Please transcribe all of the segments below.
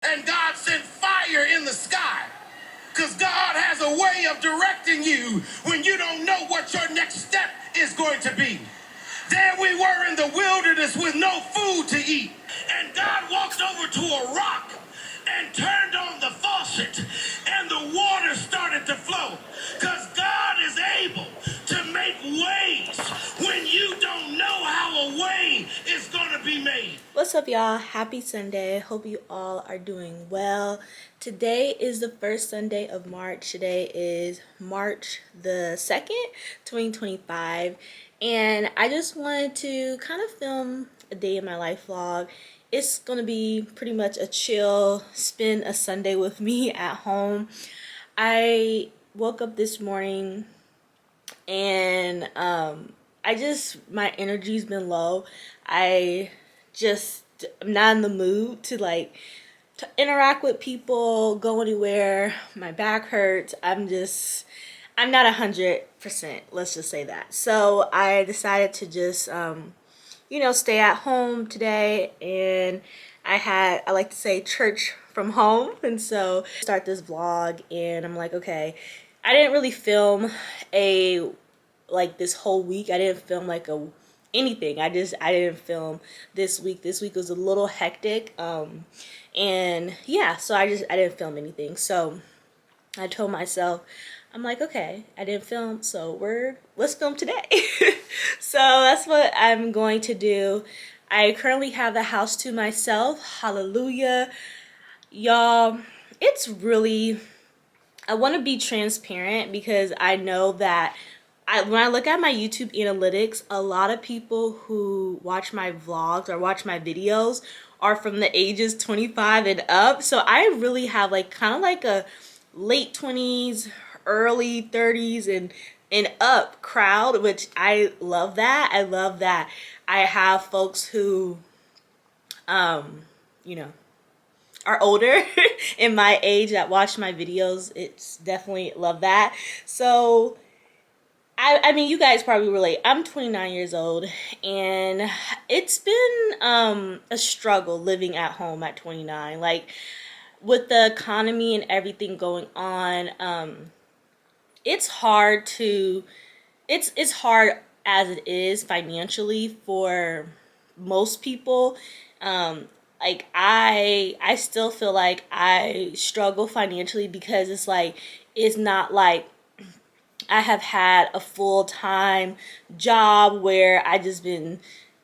And God sent fire in the sky. Because God has a way of directing you when you don't know what your next step is going to be. There we were in the wilderness with no food to eat. And God walked over to a rock and turned on the faucet. And the water started to flow. Because God is able to make ways when you don't know how a way is going to be made. What's up, y'all? Happy Sunday. Hope you all are doing well. Today is the first Sunday of March. Today is March the 2nd, 2025. And I just wanted to kind of film a day in my life vlog. It's going to be pretty much a chill, spend a Sunday with me at home. I woke up this morning and my energy's been low. I'm not in the mood to interact with people, go anywhere. My back hurts. I'm not 100%, let's just say that. So I decided to just stay at home today, and I like to say church from home. And so start this vlog, and I'm like, okay, I didn't really film this whole week. I didn't film anything. I didn't film this week. This week was a little hectic. And yeah, so I didn't film anything. So I told myself, I'm like, okay, I didn't film, so let's film today. So that's what I'm going to do. I currently have the house to myself. Hallelujah. Y'all, I want to be transparent because I know that when I look at my YouTube analytics, a lot of people who watch my vlogs or watch my videos are from the ages 25 and up. So I really have kind of a late 20s, early 30s and up crowd, which I love that. I love that I have folks who are older in my age that watch my videos. It's definitely love that. So I mean, you guys probably relate. I'm 29 years old, and it's been a struggle living at home at 29. With the economy and everything going on, it's hard as it is financially for most people. I still feel like I struggle financially because it's not like I have had a full-time job where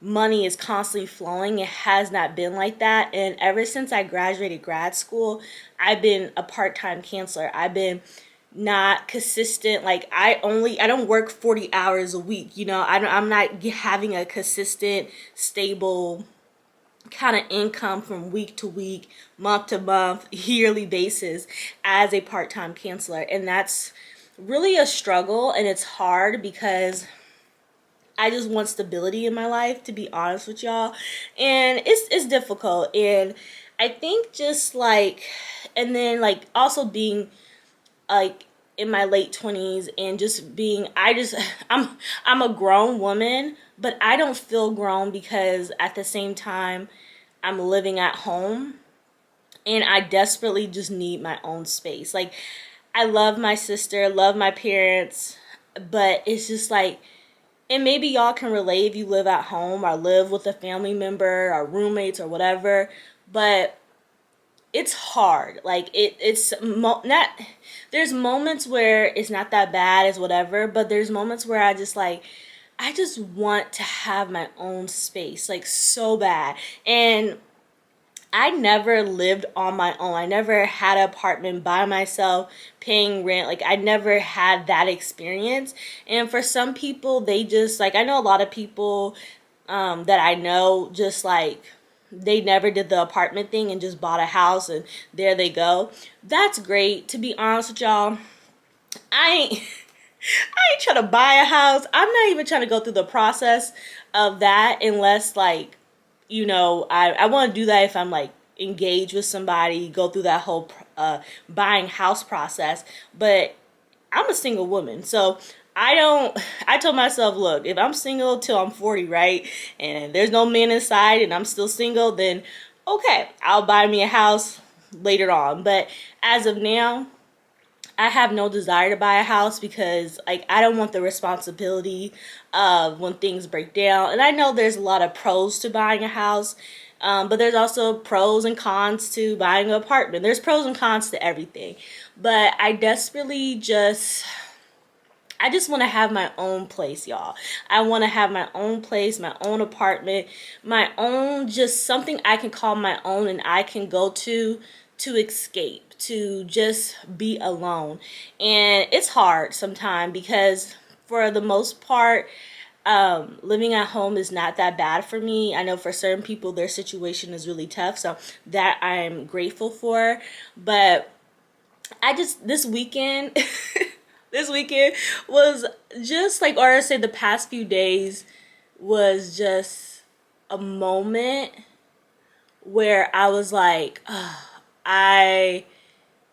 money is constantly flowing. It has not been like that. And ever since I graduated grad school, I've been a part-time counselor. I've been not consistent. I don't work 40 hours a week. I'm not having a consistent, stable kind of income from week to week, month to month, yearly basis as a part-time counselor. And that's really a struggle, and it's hard because I just want stability in my life, to be honest with y'all. And it's difficult. And I think and then also being in my late 20s and I'm a grown woman, but I don't feel grown because at the same time I'm living at home and I desperately just need my own space. I love my sister, love my parents, but it's just and maybe y'all can relate if you live at home or live with a family member or roommates or whatever, but it's hard. There's moments where it's not that bad as whatever, but there's moments where I just want to have my own space, so bad. And I never lived on my own. I never had an apartment by myself paying rent. I never had that experience. And for some people, they just I know a lot of people that I know they never did the apartment thing and just bought a house and there they go. That's great. To be honest with y'all, I ain't trying to buy a house. I'm not even trying to go through the process of that unless I want to do that if I'm engaged with somebody, go through that whole buying house process. But I'm a single woman, so I told myself, look, if I'm single till I'm 40, right, and there's no man inside and I'm still single, then okay, I'll buy me a house, later on. But as of now, I have no desire to buy a house because like I don't want the responsibility of when things break down. And I know there's a lot of pros to buying a house, but there's also pros and cons to buying an apartment. There's pros and cons to everything. But I just want to have my own place, y'all. I want to have my own place, my own apartment, my own, just something I can call my own and I can go to escape, to just be alone. And it's hard sometimes because for the most part, living at home is not that bad for me. I know for certain people their situation is really tough, so that I'm grateful for. But this weekend this weekend was just like, or I say the past few days was just a moment where I was like, I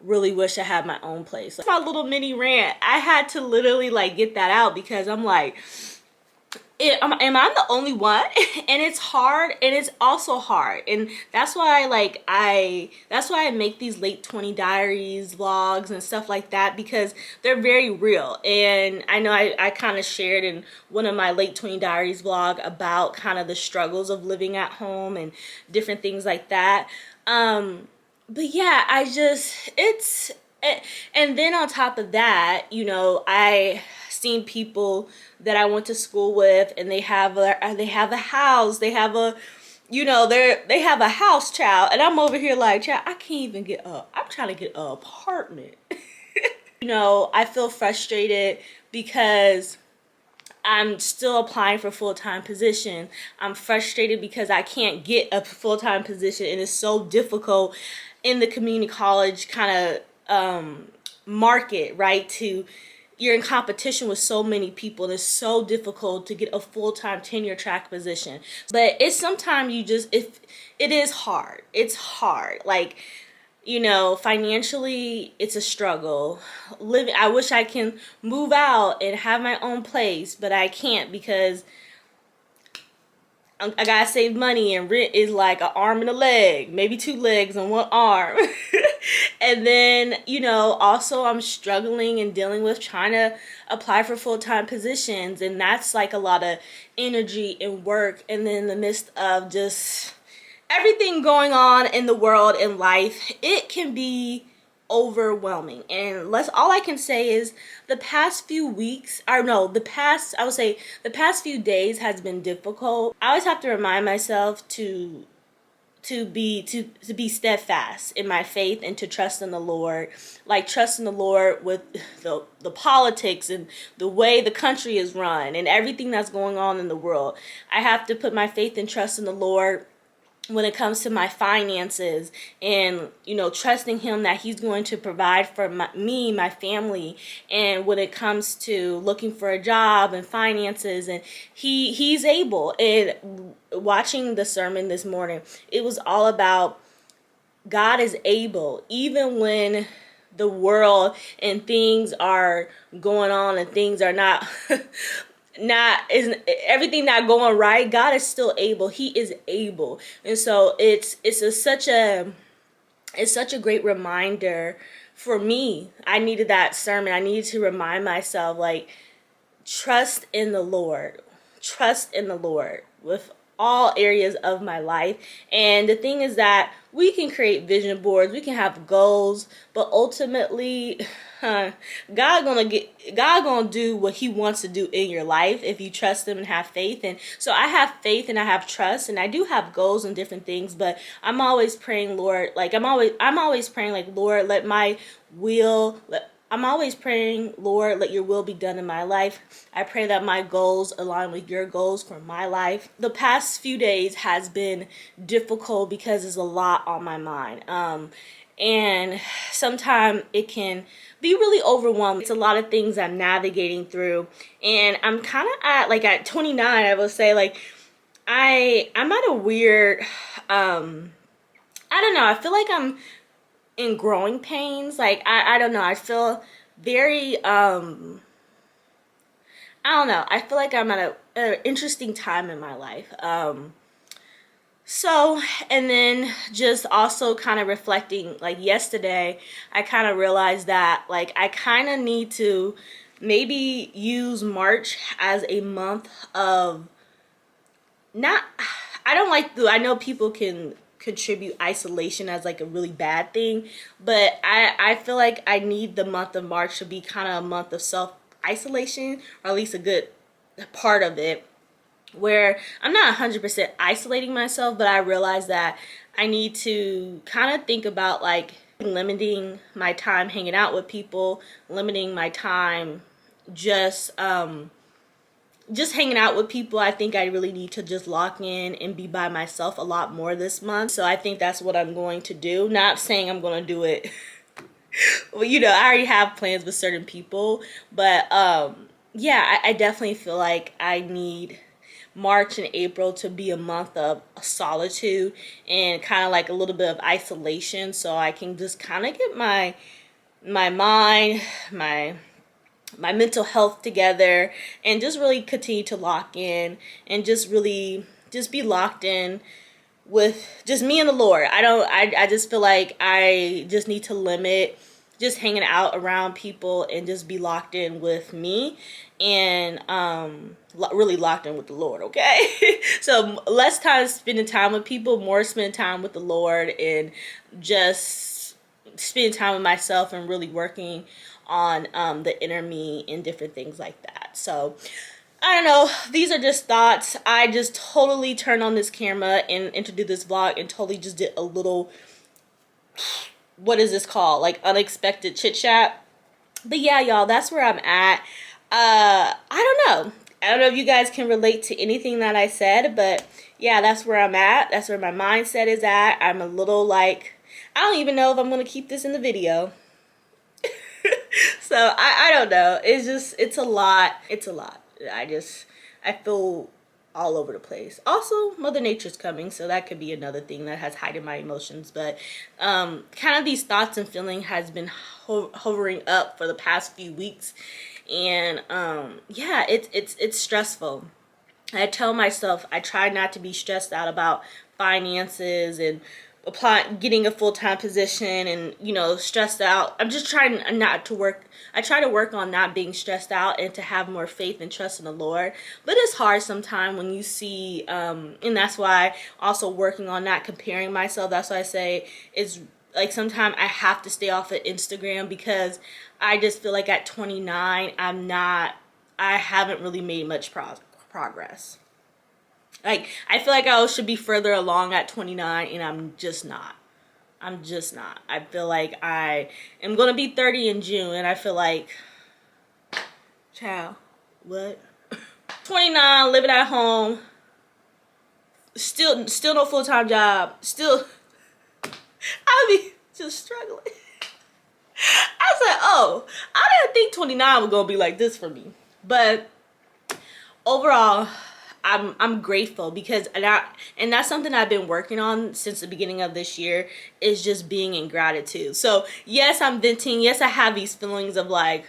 really wish I had my own place. Like, my little mini rant. I had to literally like get that out because I'm like, am I the only one? And it's hard, and it's also hard, and that's why that's why I make these late 20 diaries vlogs and stuff like that, because they're very real. And I know I kind of shared in one of my late 20 diaries vlog about kind of the struggles of living at home and different things like that. But yeah, and then on top of that, you know, I seen people that I went to school with, and they have a house, they have a, you know, they have a house, child, and I'm over here like, child, I can't even get up. I'm trying to get an apartment. You know, I feel frustrated because I'm still applying for full-time position. I'm frustrated because I can't get a full-time position, and it's so difficult in the community college kind of market, right? You're in competition with so many people, and it's so difficult to get a full-time tenure track position. But it's sometimes if it is hard. It's hard. Like, you know, financially, it's a struggle. I wish I can move out and have my own place, but I can't because I gotta save money, and rent is like an arm and a leg, maybe two legs and one arm. And then, you know, also I'm struggling and dealing with trying to apply for full-time positions, and that's like a lot of energy and work. And then in the midst of just everything going on in the world and life, it can be overwhelming. And all I can say is the past few weeks, or no, I would say the past few days has been difficult. I always have to remind myself to be steadfast in my faith and to trust in the Lord. Like, trust in the Lord with the politics and the way the country is run and everything that's going on in the world. I have to put my faith and trust in the Lord when it comes to my finances, and, you know, trusting him that he's going to provide for my family. And when it comes to looking for a job and finances, and he's able. And watching the sermon this morning, it was all about God is able, even when the world and things are going on and things are not isn't everything not going right. God is still able. He is able. And so it's such a great reminder for me. I needed that sermon. I needed to remind myself, like, trust in the Lord. Trust in the Lord with all areas of my life. And the thing is that we can create vision boards, we can have goals, but ultimately God gonna do what he wants to do in your life if you trust him and have faith. And so I have faith and I have trust, and I do have goals and different things, but I'm always praying, Lord, like I'm always praying, like, Lord, I'm always praying, Lord, let your will be done in my life. I pray that my goals align with your goals for my life. The past few days has been difficult because there's a lot on my mind. And sometimes it can be really overwhelming. It's a lot of things I'm navigating through. And I'm kind of at 29, I will say, like, I'm at a weird, I don't know, I feel like I'm in growing pains. Like, I don't know, I feel very I don't know, I feel like I'm at an interesting time in my life. So, and then just also kind of reflecting, like yesterday, I kind of realized that like I kind of need to maybe use March as a month of not, I don't like the, I know people can contribute isolation as like a really bad thing, but I feel like I need the month of March to be kind of a month of self isolation, or at least a good part of it, where I'm not 100% isolating myself, but I realize that I need to kind of think about like limiting my time hanging out with people, limiting my time just just hanging out with people. I think I really need to just lock in and be by myself a lot more this month. So I think that's what I'm going to do. Not saying I'm going to do it. Well, you know, I already have plans with certain people, but yeah, I definitely feel like I need March and April to be a month of solitude and kind of like a little bit of isolation, so I can just kind of get my mind, my mental health together, and just really continue to lock in and just really just be locked in with just me and the Lord. I just feel like I just need to limit just hanging out around people and just be locked in with me, and really locked in with the Lord, okay? So less time spending time with people, more spending time with the Lord, and just spending time with myself and really working on the inner me and different things like that. So I don't know. These are just thoughts. I just totally turned on this camera and to do this vlog and totally just did a little, what is this called? Like unexpected chit chat. But yeah, y'all, that's where I'm at. I don't know. I don't know if you guys can relate to anything that I said, but yeah, that's where I'm at. That's where my mindset is at. I'm a little like, I don't even know if I'm going to keep this in the video. So I don't know. It's just, it's a lot. It's a lot. I feel all over the place. Also, Mother Nature's coming, so that could be another thing that has heightened my emotions. But kind of these thoughts and feeling has been hovering up for the past few weeks, and yeah, it's stressful. I tell myself I try not to be stressed out about finances and getting a full-time position, and you know, stressed out. I'm just trying not to work. I try to work on not being stressed out and to have more faith and trust in the Lord. But it's hard sometimes when you see and that's why also working on not comparing myself. That's why I say it's like sometimes I have to stay off of Instagram, because I just feel like at 29 I haven't really made much progress. Like, I feel like I should be further along at 29, and I'm just not. I'm just not. I feel like I am going to be 30 in June, and I feel like, child, what? 29, living at home, still no full-time job, still, I be just struggling. I said, oh, I didn't think 29 was going to be like this for me. But overall, I'm grateful, because and that's something I've been working on since the beginning of this year, is just being in gratitude. So yes, I'm venting. Yes, I have these feelings of like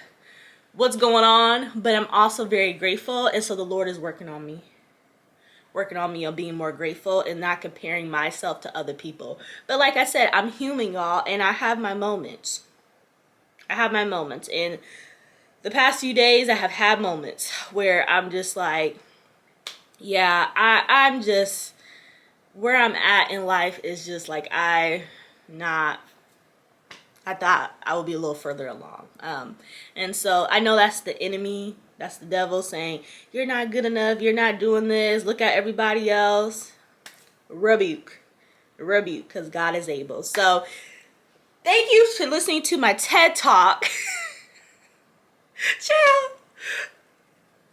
what's going on, but I'm also very grateful, and so the Lord is working on me on being more grateful and not comparing myself to other people. But like I said, I'm human, y'all, and I have my moments. And the past few days I have had moments where I'm just like, yeah, I'm just, where I'm at in life is just like, I thought I would be a little further along. And so I know that's the enemy, that's the devil saying, you're not good enough, you're not doing this, look at everybody else. Rebuke, because God is able. So thank you for listening to my TED Talk. Ciao.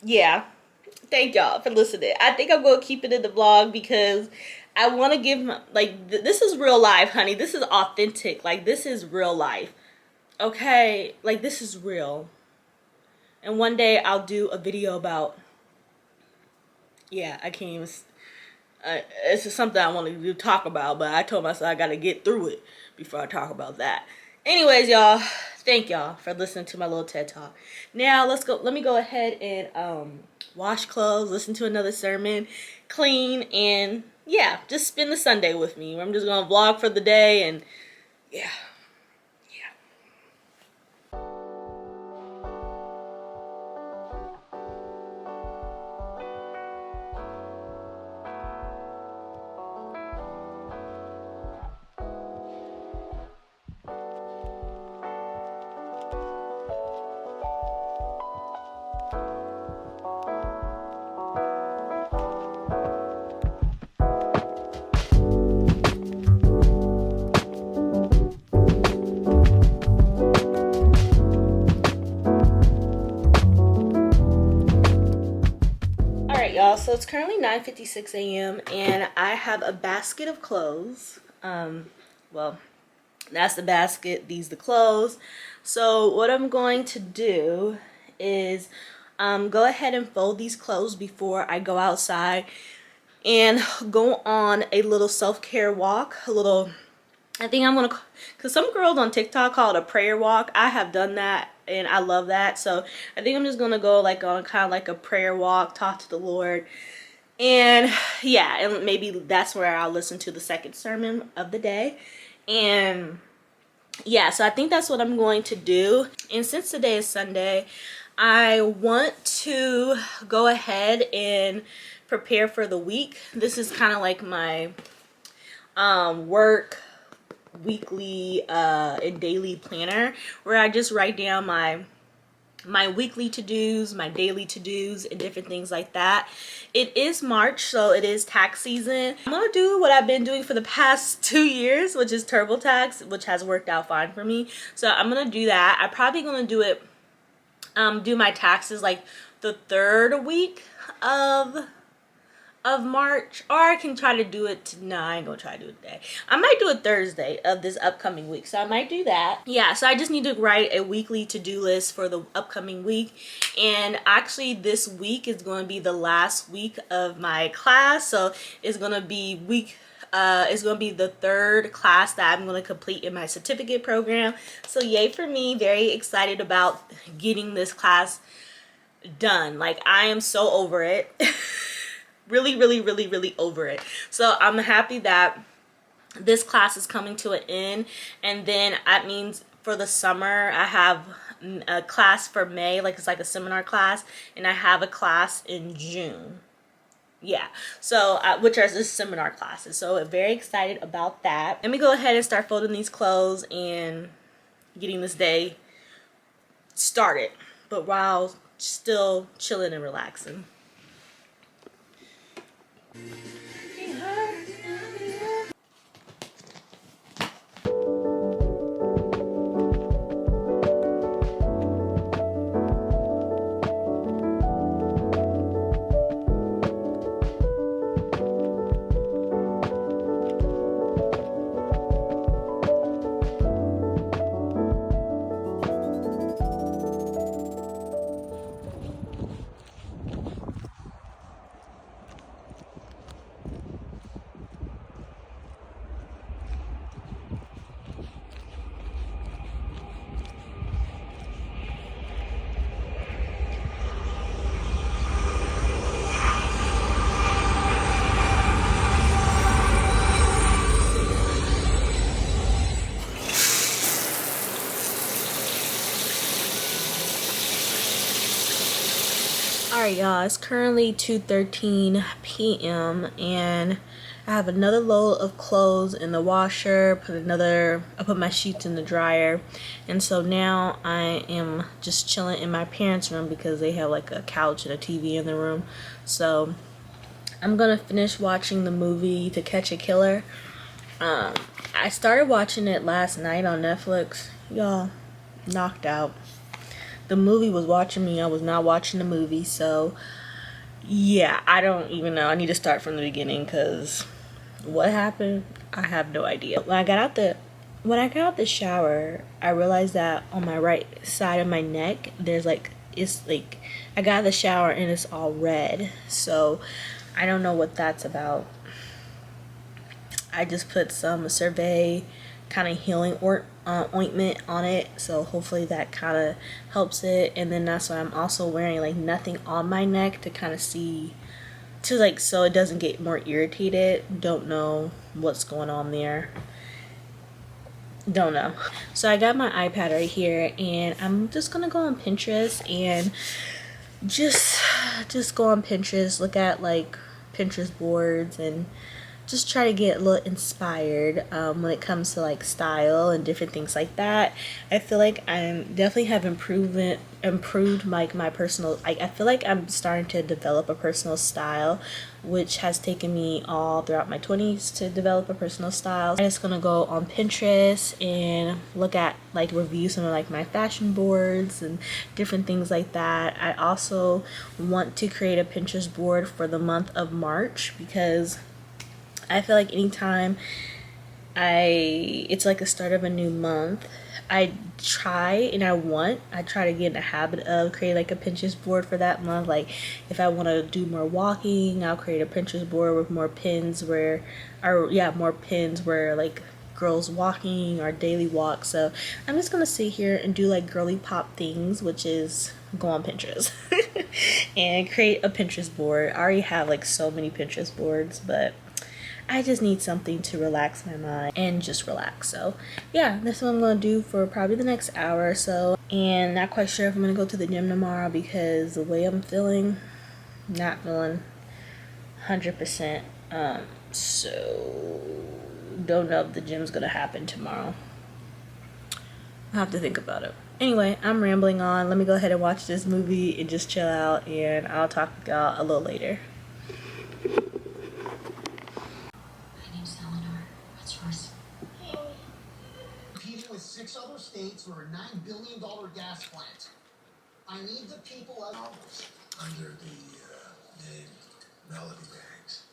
Yeah. Thank y'all for listening. I think I'm going to keep it in the vlog, because I want to give this is real life, honey. This is authentic. Like, this is real life. Okay? Like, this is real. And one day I'll do a video about, yeah, I can't even, it's just something I want to talk about, but I told myself I got to get through it before I talk about that. Anyways, y'all, thank y'all for listening to my little TED Talk. Now, let me go ahead and wash clothes, listen to another sermon, clean, and yeah, just spend the Sunday with me. I'm just gonna vlog for the day, and yeah. Alright, y'all, so it's currently 9:56 a.m. and I have a basket of clothes. Well, that's the basket, these the clothes. So what I'm going to do is go ahead and fold these clothes before I go outside and go on a little self-care walk, I think I'm gonna, because some girls on TikTok call it a prayer walk. I have done that and I love that. So I think I'm just gonna go like on kind of like a prayer walk, talk to the Lord. And yeah, and maybe that's where I'll listen to the second sermon of the day. And yeah, so I think that's what I'm going to do. And since today is Sunday, I want to go ahead and prepare for the week. This is kind of like my work weekly and daily planner, where I just write down my weekly to-dos, my daily to-dos, and different things like that. It is March, so it is tax season. I'm gonna do what I've been doing for the past 2 years, which is TurboTax, which has worked out fine for me. So I'm gonna do that. I'm probably gonna do my taxes like the third week of March, or I can try to do it no, I ain't gonna try to do it today. I might do it Thursday of this upcoming week, so I might do that. Yeah, so I just need to write a weekly to-do list for the upcoming week. And actually this week is going to be the last week of my class, so it's going to be the third class that I'm going to complete in my certificate program. So yay for me, very excited about getting this class done. Like, I am so over it. really over it. So I'm happy that this class is coming to an end, and then that means for the summer I have a class for May, like it's like a seminar class, and I have a class in June. Yeah, so which are just seminar classes. So I'm very excited about that. Let me go ahead and start folding these clothes and getting this day started, but while still chilling and relaxing. Alright, y'all, it's currently 2:13 p.m. and I have another load of clothes in the washer, I put my sheets in the dryer, and so now I am just chilling in my parents' room because they have like a couch and a TV in the room. So I'm gonna finish watching the movie To Catch a Killer. I started watching it last night on Netflix. Y'all, knocked out. The movie was watching me. I was not watching the movie. So yeah, I don't even know. I need to start from the beginning because what happened, I have no idea. When I got out the shower, I realized that on my right side of my neck there's like, it's like I got out of the shower and it's all red. So I don't know what that's about. I just put some Cervée kind of healing ointment on it, so hopefully that kind of helps it. And then that's why I'm also wearing like nothing on my neck to kind of see to like, so it doesn't get more irritated. Don't know what's going on there. Don't know. So I got my iPad right here, and I'm just gonna go on Pinterest and just go on Pinterest, look at like Pinterest boards, and just try to get a little inspired when it comes to like style and different things like that. I feel like I'm definitely have improved like my personal, I feel like I'm starting to develop a personal style, which has taken me all throughout my 20s to develop a personal style. I'm just gonna go on Pinterest and look at like review some of like my fashion boards and different things like that. I also want to create a Pinterest board for the month of March, because I feel like anytime it's like the start of a new month, I try to get in the habit of creating like a Pinterest board for that month. Like if I want to do more walking, I'll create a Pinterest board with more pins where like girls walking or daily walk. So I'm just gonna sit here and do like girly pop things, which is go on Pinterest and create a Pinterest board. I already have like so many Pinterest boards, but I just need something to relax my mind and just relax. So yeah, that's what I'm gonna do for probably the next hour or so. And not quite sure if I'm gonna go to the gym tomorrow, because the way I'm feeling, not feeling 100%. So don't know if the gym's gonna happen tomorrow. I'll have to think about it. Anyway, I'm rambling on. Let me go ahead and watch this movie and just chill out, and I'll talk with y'all a little later. Competing with 6 other states for a $9 billion gas plant. I need the people of Novels under the name Melody Banks.